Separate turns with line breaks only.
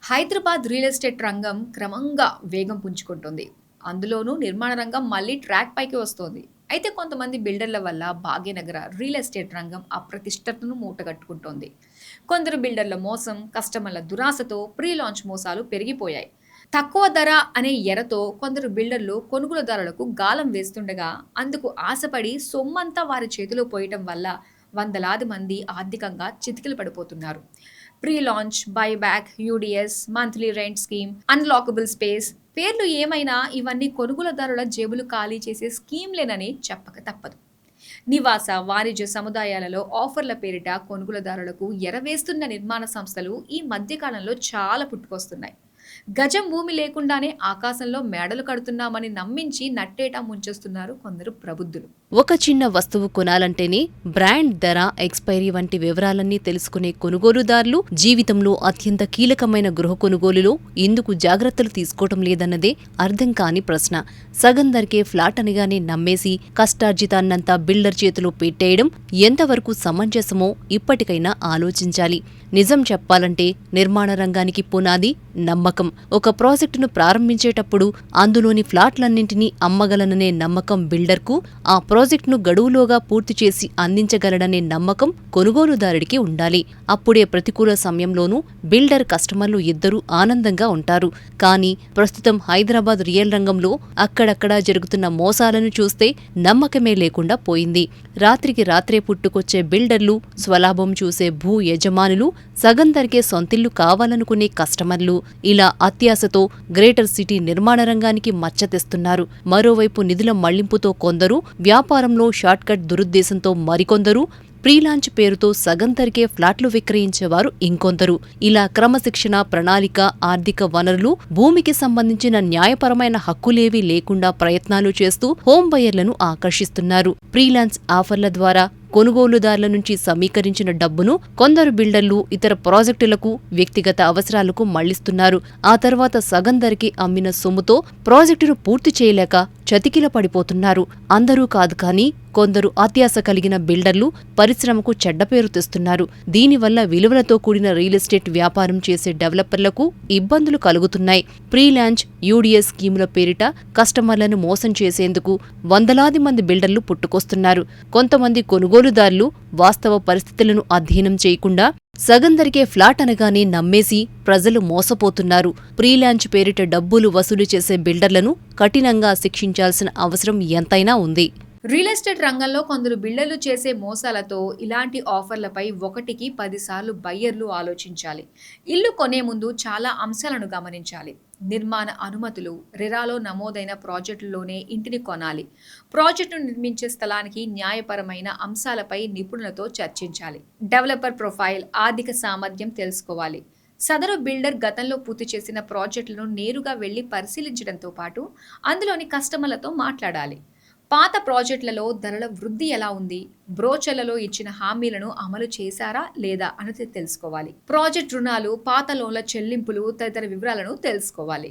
Hyderabad real estate రంగం క్రమంగా వేగం పుంజుకుంటుంది. అందులోనూ నిర్మాణ రంగం మళ్ళీ ట్రాక్ పైకి వస్తోంది. అయితే కొంతమంది బిల్డర్ల వల్ల భాగ్యనగర రియల్ ఎస్టేట్ రంగం అప్రతిష్టతను మూటగట్టుకుంటోంది. కొందరు బిల్డర్ల మోసం, కస్టమర్ల దురాశతో ప్రీ లాంచ్ మోసాలు పెరిగిపోయాయి. తక్కువ ధర అనే ఎరతో కొందరు బిల్డర్లు కొనుగోలుదారులకు గాలం వేస్తుండగా, అందుకు ఆశపడి సొమ్మంతా వారి చేతిలో పోయటం వల్ల వందలాది మంది ఆర్థికంగా చితికిలు పడిపోతున్నారు. Pre launch, buyback, UDS, monthly rent scheme, unlockable space పేర్లు ఏమైనా ఇవన్నీ కొనుగోలుదారుల జేబులు ఖాళీ చేసే స్కీమ్లేనని చెప్పక తప్పదు. నివాస, వాణిజ్య సముదాయాలలో ఆఫర్ల పేరిట కొనుగోలుదారులకు ఎరవేస్తున్న నిర్మాణ సంస్థలు ఈ మధ్య కాలంలో చాలా పుట్టుకొస్తున్నాయి. గజం భూమి లేకుండానే ఆకాశంలో మేడలు కడుతున్నామని నమ్మించి నట్టేటా ముంచేస్తున్నారు కొందరు ప్రబుద్ధులు.
ఒక చిన్న వస్తువు కొనాలంటేనే బ్రాండ్, ధర, ఎక్స్పైరీ వంటి వివరాలన్నీ తెలుసుకునే కొనుగోలుదారులు జీవితంలో అత్యంత కీలకమైన గృహ కొనుగోలులో ఎందుకు జాగ్రత్తలు తీసుకోవటం లేదన్నదే అర్థం కాని ప్రశ్న. సగం ధరకే ఫ్లాట్ అనగానే నమ్మేసి కష్టార్జితాన్నంతా బిల్డర్ చేతిలో పెట్టేయడం ఎంతవరకు సమంజసమో ఇప్పటికైనా ఆలోచించాలి. నిజం చెప్పాలంటే నిర్మాణ రంగానికి పునాది నమ్మకం. ఒక ప్రాజెక్టును ప్రారంభించేటప్పుడు అందులోని ఫ్లాట్లన్నింటినీ అమ్మగలననే నమ్మకం బిల్డర్కు, ఆ ప్రాజెక్టును గడువులోగా పూర్తి చేసి అందించగలడనే నమ్మకం కొనుగోలుదారుడికి ఉండాలి. అప్పుడే ప్రతికూల సమయంలోనూ బిల్డర్, కస్టమర్లు ఇద్దరూ ఆనందంగా ఉంటారు. కానీ ప్రస్తుతం హైదరాబాద్ రియల్ రంగంలో అక్కడక్కడా జరుగుతున్న మోసాలను చూస్తే నమ్మకమే లేకుండా పోయింది. రాత్రికి రాత్రే పుట్టుకొచ్చే బిల్డర్లు, స్వలాభం చూసే భూ యజమానులు, సగం ధరకే సొంతిల్లు కావాలనుకునే కస్టమర్లు ఇలా అత్యాశతో గ్రేటర్ సిటీ నిర్మాణ రంగానికి మచ్చ తెస్తున్నారు. మరోవైపు నిధుల మళ్లింపుతో కొందరు, వ్యాపారంలో షార్ట్కట్ దురుద్దేశంతో మరికొందరు, ప్రీలాంచ్ పేరుతో సగం ధరకే ఫ్లాట్లు విక్రయించేవారు ఇంకొందరు. ఇలా క్రమశిక్షణ, ప్రణాళిక, ఆర్థిక వనరులు, భూమికి సంబంధించిన న్యాయపరమైన హక్కులేవీ లేకుండా ప్రయత్నాలు చేస్తూ హోమ్ బయర్లను ఆకర్షిస్తున్నారు. ప్రీలాంచ్ ఆఫర్ల ద్వారా కొనుగోలుదారుల నుంచి సమీకరించిన డబ్బును కొందరు బిల్డర్లు ఇతర ప్రాజెక్టులకు, వ్యక్తిగత అవసరాలకు మళ్లిస్తున్నారు. ఆ తర్వాత సగం ధరకి అమ్మిన సొమ్ముతో ప్రాజెక్టును పూర్తి చేయలేక చతికిల పడిపోతున్నారు. అందరూ కాదు కానీ కొందరు అత్యాశ కలిగిన బిల్డర్లు పరిశ్రమకు చెడ్డ పేరు తెస్తున్నారు. దీనివల్ల విలువలతో కూడిన రియల్ ఎస్టేట్ వ్యాపారం చేసే డెవలపర్లకు ఇబ్బందులు కలుగుతున్నాయి. ప్రీలాంచ్, యూడిఎస్ స్కీముల పేరిట కస్టమర్లను మోసం చేసేందుకు వందలాది మంది బిల్డర్లు పుట్టుకొస్తున్నారు. కొంతమంది కొనుగోలుదారులు వాస్తవ పరిస్థితులను అధ్యయనం చేయకుండా సగం ధరకే ఫ్లాట్ అనగానే నమ్మేసి ప్రజలు మోసపోతున్నారు. ప్రీలాంచ్ పేరిట డబ్బులు వసూలు చేసే బిల్డర్లను కఠినంగా శిక్షించాల్సిన అవసరం ఎంతైనా ఉంది.
రియల్ ఎస్టేట్ రంగంలో కొందరు బిల్డర్లు చేసే మోసాలతో ఇలాంటి ఆఫర్లపై 1కి 10 సార్లు బయ్యర్లు ఆలోచించాలి. ఇల్లు కొనే ముందు చాలా అంశాలను గమనించాలి. నిర్మాణ అనుమతులు, రెరాలో నమోదైన ప్రాజెక్టుల్లోనే ఇంటిని కొనాలి. ప్రాజెక్టును నిర్మించే స్థలానికి న్యాయపరమైన అంశాలపై నిపుణులతో చర్చించాలి. డెవలపర్ ప్రొఫైల్, ఆర్థిక సామర్థ్యం తెలుసుకోవాలి. సదరు బిల్డర్ గతంలో పూర్తి చేసిన ప్రాజెక్టులను నేరుగా వెళ్లి పరిశీలించడంతో పాటు అందులోని కస్టమర్లతో మాట్లాడాలి. పాత ప్రాజెక్టులలో ధరల వృద్ధి ఎలా ఉంది, బ్రోచర్లలో ఇచ్చిన హామీలను అమలు చేశారా లేదా అనేది తెలుసుకోవాలి. ప్రాజెక్ట్ రుణాలు, పాత లోన్ల చెల్లింపులు తదితర వివరాలను తెలుసుకోవాలి.